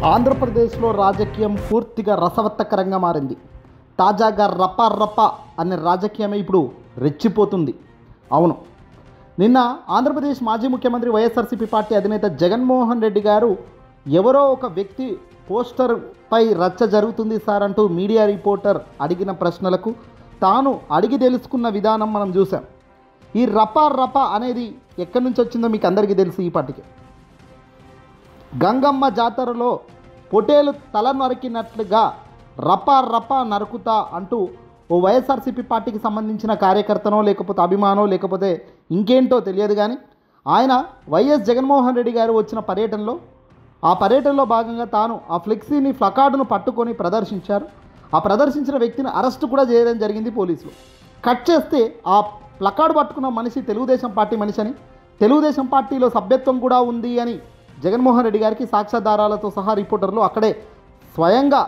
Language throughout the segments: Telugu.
ఆంధ్రప్రదేశ్లో రాజకీయం పూర్తిగా రసవత్తకరంగా మారింది. తాజాగా రప రప అనే రాజకీయమే ఇప్పుడు రెచ్చిపోతుంది. అవును, నిన్న ఆంధ్రప్రదేశ్ మాజీ ముఖ్యమంత్రి వైఎస్ఆర్సీపీ పార్టీ అధినేత జగన్మోహన్ రెడ్డి గారు ఎవరో ఒక వ్యక్తి పోస్టర్పై రచ్చ జరుగుతుంది సార్ అంటూ మీడియా రిపోర్టర్ అడిగిన ప్రశ్నలకు తాను అడిగి తెలుసుకున్న విధానం మనం చూసాం. ఈ రప రప అనేది ఎక్కడి నుంచి వచ్చిందో మీకు అందరికీ తెలుసు. ఈ పార్టీకి గంగమ్మ జాతరలో పొటేలు తల నరికినట్లుగా రప రప నరుకుతా అంటూ ఓ వైఎస్ఆర్సీపీ పార్టీకి సంబంధించిన కార్యకర్తనో లేకపోతే అభిమానో లేకపోతే ఇంకేంటో తెలియదు, కానీ ఆయన వైఎస్ జగన్మోహన్ రెడ్డి గారు వచ్చిన పర్యటనలో భాగంగా తాను ఆ ఫ్లెక్సీని ప్లకార్డును పట్టుకొని ప్రదర్శించారు. ఆ ప్రదర్శించిన వ్యక్తిని అరెస్ట్ కూడా చేయడం జరిగింది పోలీసులు. కట్ చేస్తే ఆ ప్లకార్డు పట్టుకున్న మనిషి తెలుగుదేశం పార్టీ మనిషి అని, తెలుగుదేశం పార్టీలో సభ్యత్వం కూడా ఉంది అని జగన్మోహన్ రెడ్డి గారికి సాక్ష్యాధారాలతో సహా రిపోర్టర్లు అక్కడే స్వయంగా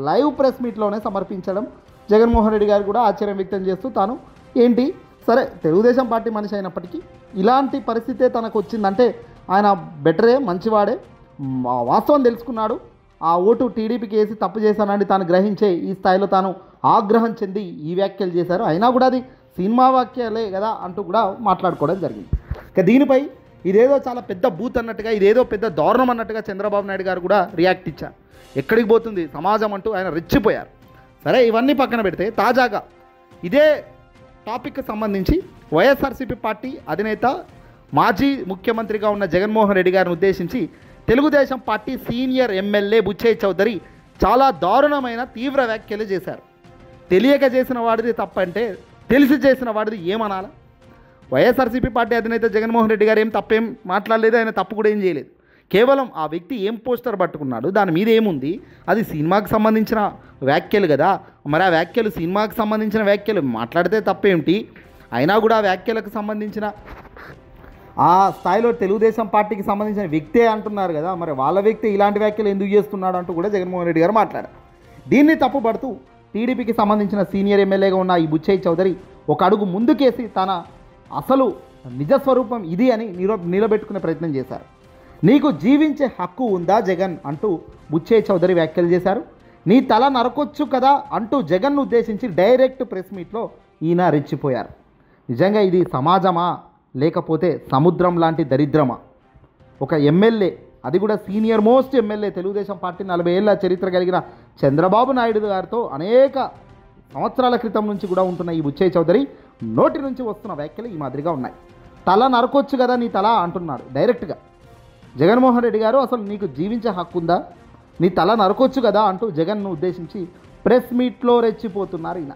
లైవ్ ప్రెస్ మీట్లోనే సమర్పించడం జగన్మోహన్ రెడ్డి గారు కూడా ఆశ్చర్యం వ్యక్తం చేస్తూ తాను ఏంటి సరే తెలుగుదేశం పార్టీ మనిషి అయినప్పటికీ ఇలాంటి పరిస్థితే తనకు వచ్చిందంటే ఆయన బెటరే, మంచివాడే, వాస్తవం తెలుసుకున్నాడు, ఆ ఓటు టీడీపీకి వేసి తప్పు చేశానని తాను గ్రహించే ఈ స్థాయిలో తాను ఆగ్రహం చెంది ఈ వ్యాఖ్యలు చేశారు. అయినా కూడా అది సినిమా వాక్యాలే కదా అంటూ కూడా మాట్లాడుకోవడం జరిగింది. ఇక దీనిపై ఇదేదో చాలా పెద్ద బూత్ అన్నట్టుగా, ఇదేదో పెద్ద దారుణం అన్నట్టుగా చంద్రబాబు నాయుడు గారు కూడా రియాక్ట్ ఇచ్చారు. ఎక్కడికి పోతుంది సమాజం అంటూ ఆయన రెచ్చిపోయారు. సరే, ఇవన్నీ పక్కన పెడితే తాజాగా ఇదే టాపిక్కి సంబంధించి వైఎస్ఆర్సీపీ పార్టీ అధినేత మాజీ ముఖ్యమంత్రిగా ఉన్న జగన్మోహన్ రెడ్డి గారిని ఉద్దేశించి Telugu Desam party senior MLA Buchaiah Chowdary చాలా దారుణమైన తీవ్ర వ్యాఖ్యలు చేశారు. తెలియక చేసిన వాడిది తప్పంటే తెలిసి చేసిన వాడిది ఏమనాలా? వైఎస్ఆర్సీపీ పార్టీ అధినేత జగన్మోహన్ రెడ్డి గారు ఏం తప్పేం మాట్లాడలేదు, ఆయన తప్పు కూడా ఏం చేయలేదు. కేవలం ఆ వ్యక్తి ఏం పోస్టర్ పట్టుకున్నాడు, దాని మీద ఏముంది, అది సినిమాకి సంబంధించిన వ్యాఖ్యలు కదా, మరి ఆ వ్యాఖ్యలు సినిమాకి సంబంధించిన వ్యాఖ్యలు మాట్లాడితే తప్పేమిటి? అయినా కూడా ఆ వ్యాఖ్యలకు సంబంధించిన ఆ స్థాయిలో తెలుగుదేశం పార్టీకి సంబంధించిన వ్యక్తే అంటున్నారు కదా, మరి వాళ్ళ వ్యక్తి ఇలాంటి వ్యాఖ్యలు ఎందుకు చేస్తున్నాడు అంటూ కూడా జగన్మోహన్ రెడ్డి గారు మాట్లాడారు. దీన్ని తప్పుపడుతూ టీడీపీకి సంబంధించిన సీనియర్ ఎమ్మెల్యేగా ఉన్న ఈ బుచ్చయ్య చౌదరి ఒక అడుగు ముందుకేసి తన అసలు నిజస్వరూపం ఇది అని నిలబెట్టుకునే ప్రయత్నం చేశారు. నీకు జీవించే హక్కు ఉందా జగన్ అంటూ బుచ్చయ్య చౌదరి వ్యాఖ్యలు చేశారు. నీ తల నరకొచ్చు కదా అంటూ జగన్ను ఉద్దేశించి డైరెక్ట్ ప్రెస్ మీట్లో ఈయన రెచ్చిపోయారు. నిజంగా ఇది సమాజమా లేకపోతే సముద్రం లాంటి దరిద్రమా? ఒక ఎమ్మెల్యే, అది కూడా senior most MLA, Telugu Desam party 40 ఏళ్ల చరిత్ర కలిగిన చంద్రబాబు నాయుడు గారితో అనేక సంవత్సరాల క్రితం నుంచి కూడా ఉంటున్న ఈ బుచ్చయ్య చౌదరి నోటి నుంచి వస్తున్న వ్యాఖ్యలు ఈ మాదిరిగా ఉన్నాయి. తల నరకొచ్చు కదా నీ తల అంటున్నాడు డైరెక్ట్గా జగన్మోహన్ రెడ్డి గారు. అసలు నీకు జీవించే హక్కు ఉందా, నీ తల నరకొచ్చు కదా అంటూ జగన్ను ఉద్దేశించి ప్రెస్ మీట్లో రెచ్చిపోతున్నారు ఈయన.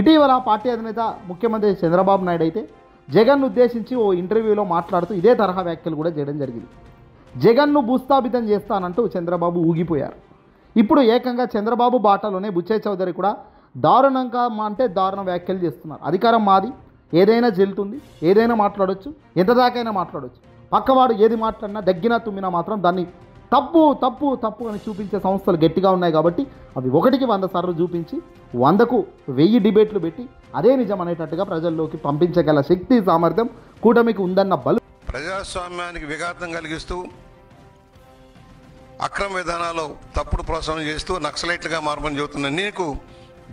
ఇటీవల పార్టీ అధినేత ముఖ్యమంత్రి చంద్రబాబు నాయుడు అయితే జగన్ను ఉద్దేశించి ఓ ఇంటర్వ్యూలో మాట్లాడుతూ ఇదే తరహా వ్యాఖ్యలు కూడా చేయడం జరిగింది. జగన్ను భూస్థాపితం చేస్తానంటూ చంద్రబాబు ఊగిపోయారు. ఇప్పుడు ఏకంగా చంద్రబాబు బాటలోనే బుచ్చయ్య చౌదరి కూడా దారుణంగా అంటే దారుణ వ్యాఖ్యలు చేస్తున్నారు. అధికారం మాది, ఏదైనా చెల్లుతుంది, ఏదైనా మాట్లాడవచ్చు, ఎంత దాకైనా మాట్లాడవచ్చు, పక్కవాడు ఏది మాట్లాడినా దగ్గినా తుమ్మినా మాత్రం దాన్ని తప్పు తప్పు తప్పు అని చూపించే సంస్థలు గట్టిగా ఉన్నాయి కాబట్టి అవి 1కి 100 సార్లు చూపించి 100కు 1000 డిబేట్లు పెట్టి అదే నిజం అనేటట్టుగా ప్రజల్లోకి పంపించగల శక్తి సామర్థ్యం కూటమికి ఉందన్న బలు. ప్రజాస్వామ్యానికి విఘాతం కలిగిస్తూ అక్రమ విధానాలు తప్పుడు ప్రోత్సాహం చేస్తూ నక్సలైట్లుగా మారమని చెబుతున్న నీకు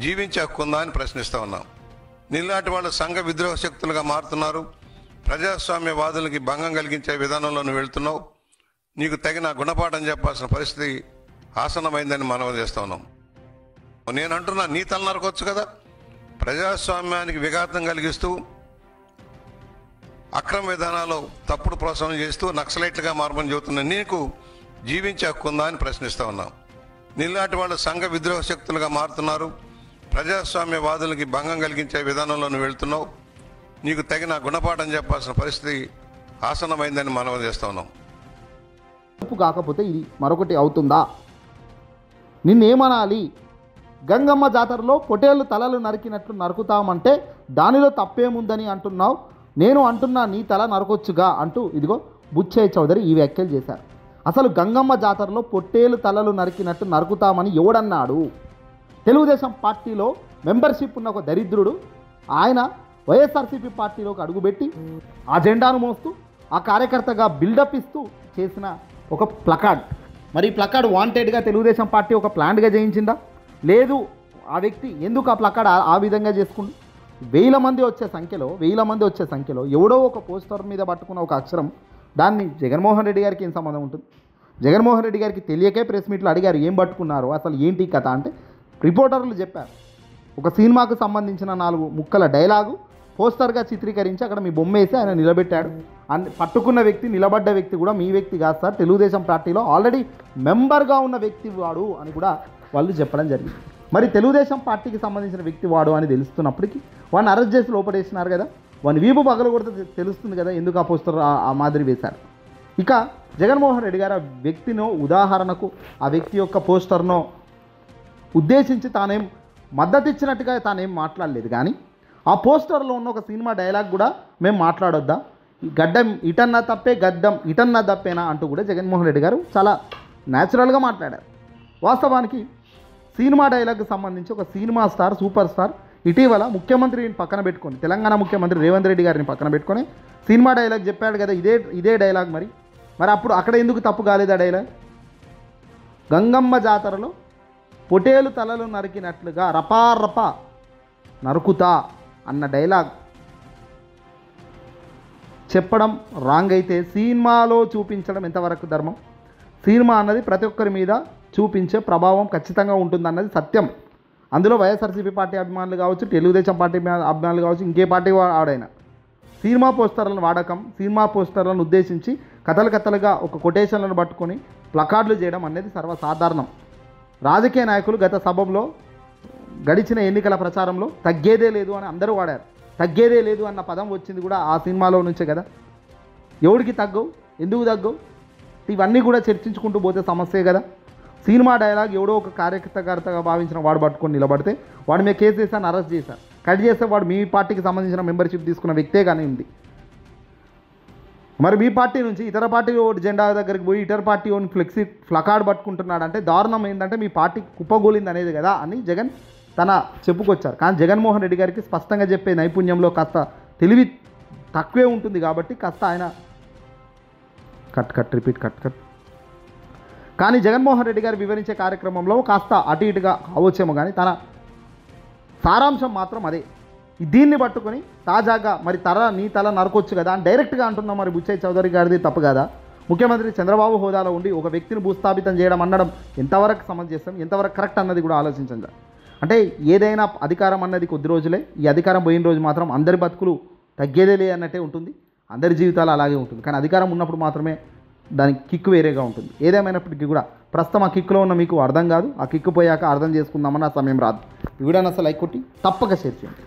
జీవించే హక్కు ఉందా అని ప్రశ్నిస్తూ ఉన్నాం. నీలాంటి వాళ్ళు సంఘ విద్రోహ శక్తులుగా మారుతున్నారు. ప్రజాస్వామ్యవాదులకి భంగం కలిగించే విధానంలో నువ్వు వెళ్తున్నావు. నీకు తగిన గుణపాఠం చెప్పాల్సిన పరిస్థితి ఆసన్నమైందని మనవి చేస్తూ ఉన్నాం. నేను అంటున్నా, నీ తల నరకొచ్చు కదా. ప్రజాస్వామ్యానికి విఘాతం కలిగిస్తూ అక్రమ విధానాలు తప్పుడు ప్రోత్సాహం చేస్తూ నక్సలైట్లుగా మారమని చెబుతున్న నీకు జీవించే హక్కు ఉందా అని ప్రశ్నిస్తూ ఉన్నాం. నీలాంటి వాళ్ళు సంఘ విద్రోహ శక్తులుగా మారుతున్నారు. ప్రజాస్వామ్యవాదులకి భంగం కలిగించే విధానంలో నువ్వు వెళ్తున్నావు. నీకు తగిన గుణపాఠం చెప్పాల్సిన పరిస్థితి ఆసన్నమైందని మనవి చేస్తూ ఉన్నాం. కాకపోతే ఇది మరొకటి అవుతుందా? నిన్నేమనాలి? గంగమ్మ జాతరలో పొటేళ్ళు తలలు నరికినట్లు నరుకుతామంటే దానిలో తప్పేముందని అంటున్నావు. నేను అంటున్నా నీ తల నరకొచ్చుగా అంటూ ఇదిగో బుచ్చయ్య చౌదరి ఈ వ్యాఖ్యలు చేశారు. అసలు గంగమ్మ జాతరలో పొట్టేలు తలలు నరికినట్టు నరుకుతామని ఎవడన్నాడు? తెలుగుదేశం పార్టీలో మెంబర్షిప్ ఉన్న ఒక దరిద్రుడు ఆయన వైఎస్ఆర్సీపీ పార్టీలోకి అడుగుపెట్టి ఆ జెండాను మోస్తూ ఆ కార్యకర్తగా బిల్డప్ ఇస్తూ చేసిన ఒక ప్లకార్డ్ మరి ఈ ప్లకార్డ్ వాంటెడ్గా తెలుగుదేశం పార్టీ ఒక ప్లాన్డ్గా చేయించిందా? లేదు. ఆ వ్యక్తి ఎందుకు ఆ ప్లకార్డ్ ఆ విధంగా చేసుకుండు? వేల మంది వచ్చే సంఖ్యలో ఎవడో ఒక పోస్టర్ మీద పట్టుకున్న ఒక అక్షరం, దాన్ని జగన్మోహన్ రెడ్డి గారికి ఏం సంబంధం ఉంటుంది? జగన్మోహన్ రెడ్డి గారికి తెలియకే ప్రెస్ మీట్లో అడిగారు ఏం పట్టుకున్నారు, అసలు ఏంటి కథ అంటే రిపోర్టర్లు చెప్పారు. ఒక సినిమాకు సంబంధించిన 4 ముక్కల డైలాగు పోస్టర్గా చిత్రీకరించి అక్కడ మీ బొమ్మ వేసి ఆయన నిలబెట్టాడు. పట్టుకున్న వ్యక్తి, నిలబడ్డ వ్యక్తి కూడా మీ వ్యక్తి కాదు సార్, తెలుగుదేశం పార్టీలో ఆల్రెడీ మెంబర్గా ఉన్న వ్యక్తి వాడు అని కూడా వాళ్ళు చెప్పడం జరిగింది. మరి తెలుగుదేశం పార్టీకి సంబంధించిన వ్యక్తి వాడు అని తెలుస్తున్నప్పటికీ వాడిని అరెస్ట్ చేసి లోపడేసినారు కదా, వాడిని వీపు పగలు కొడితే తెలుస్తుంది కదా ఎందుకు ఆ పోస్టర్ ఆ మాదిరి వేశారు. ఇక జగన్మోహన్ రెడ్డి గారు ఆ వ్యక్తినో, ఉదాహరణకు ఆ వ్యక్తి యొక్క పోస్టర్నో ఉద్దేశించి తానేం మద్దతు ఇచ్చినట్టుగా తానేం మాట్లాడలేదు. కానీ ఆ పోస్టర్లో ఉన్న ఒక సినిమా డైలాగ్ కూడా మేము మాట్లాడొద్దా, గడ్డం ఇటన్నా తప్పే, గడ్డం ఇటన్నా తప్పేనా అంటూ కూడా జగన్మోహన్ రెడ్డి గారు చాలా న్యాచురల్గా మాట్లాడారు. వాస్తవానికి సినిమా డైలాగ్కి సంబంధించి ఒక సినిమా స్టార్, సూపర్ స్టార్ ఇటీవల ముఖ్యమంత్రిని పక్కన పెట్టుకొని, తెలంగాణ ముఖ్యమంత్రి రేవంత్ రెడ్డి గారిని పక్కన పెట్టుకొని సినిమా డైలాగ్ చెప్పాడు కదా, ఇదే డైలాగ్. మరి అప్పుడు అక్కడ ఎందుకు తప్పు కాలేదు ఆ డైలాగ్? గంగమ్మ జాతరలో పొటేలు తలలు నరికినట్లుగా రపా నరుకుతా అన్న డైలాగ్ చెప్పడం రాంగ్ అయితే సినిమాలో చూపించడం ఎంతవరకు ధర్మం? సినిమా అన్నది ప్రతి ఒక్కరి మీద చూపించే ప్రభావం ఖచ్చితంగా ఉంటుందన్నది సత్యం. అందులో వైఎస్ఆర్సీపీ పార్టీ అభిమానులు కావచ్చు, తెలుగుదేశం పార్టీ అభిమానులు కావచ్చు, ఇంకే పార్టీ వాడైనా సినిమా పోస్టర్లను వాడకం, సినిమా పోస్టర్లను ఉద్దేశించి కథలుగా ఒక కొటేషన్లను పట్టుకొని ప్లకార్డులు చేయడం అనేది సర్వసాధారణం. రాజకీయ నాయకులు గత సభలో గడిచిన ఎన్నికల ప్రచారంలో తగ్గేదే లేదు అని అందరూ వాడారు. తగ్గేదే లేదు అన్న పదం వచ్చింది కూడా ఆ సినిమాలో నుంచే కదా. ఎవడికి తగ్గవు, ఎందుకు తగ్గవు, ఇవన్నీ కూడా చర్చించుకుంటూ పోతే సమస్యే కదా. సినిమా డైలాగ్ ఎవడో ఒక కార్యకర్తగా భావించిన వాడు పట్టుకొని నిలబడితే వాడి మీద కేసు వేసాను, అరెస్ట్ చేశారు. కట్ చేస్తే వాడు మీ పార్టీకి సంబంధించిన మెంబర్షిప్ తీసుకున్న వ్యక్తే కానీ ఉంది. మరి మీ పార్టీ నుంచి ఇతర పార్టీ జెండా దగ్గరికి పోయి ఇతర పార్టీ ప్లకార్డ్ పట్టుకుంటున్నాడు అంటే దారుణం ఏంటంటే మీ పార్టీ కుప్పగోలింది అనేది కదా అని జగన్ తన చెప్పుకొచ్చారు. కానీ జగన్మోహన్ రెడ్డి గారికి స్పష్టంగా చెప్పే నైపుణ్యంలో కాస్త తెలివి తక్కువే ఉంటుంది కాబట్టి కాస్త ఆయన కట్ కానీ జగన్మోహన్ రెడ్డి గారు వివరించే కార్యక్రమంలో కాస్త అటు ఇటుగా అవచ్చేమో కానీ తన సారాంశం మాత్రం అదే. దీన్ని పట్టుకొని తాజాగా మరి నీ తల నరకొచ్చు కదా అని డైరెక్ట్గా అంటున్నాం. మరి బుచ్చయ్య చౌదరి గారిది తప్పు కదా? ముఖ్యమంత్రి చంద్రబాబు హోదాలో ఉండి ఒక వ్యక్తిని భూస్థాపితం చేయడం అనడం ఎంతవరకు సమంజసం, ఎంతవరకు కరెక్ట్ అన్నది కూడా ఆలోచించండి. అంటే ఏదైనా అధికారం అన్నది కొద్ది రోజులే, ఈ అధికారం పోయిన రోజు మాత్రం అందరి బతుకులు తగ్గేదేలే అన్నట్టే ఉంటుంది, అందరి జీవితాలు అలాగే ఉంటుంది. కానీ అధికారం ఉన్నప్పుడు మాత్రమే దానికి కిక్కు వేరేగా ఉంటుంది. ఏదేమైనప్పటికీ కూడా ప్రస్తుతం ఆ కిక్కులో ఉన్న మీకు అర్థం కాదు, ఆ కిక్కు పోయాక అర్థం చేసుకుందామని ఆ సమయం రాదు. ఈ వీడియోని అసలు లైక్ కొట్టి తప్పక షేర్ చేయండి.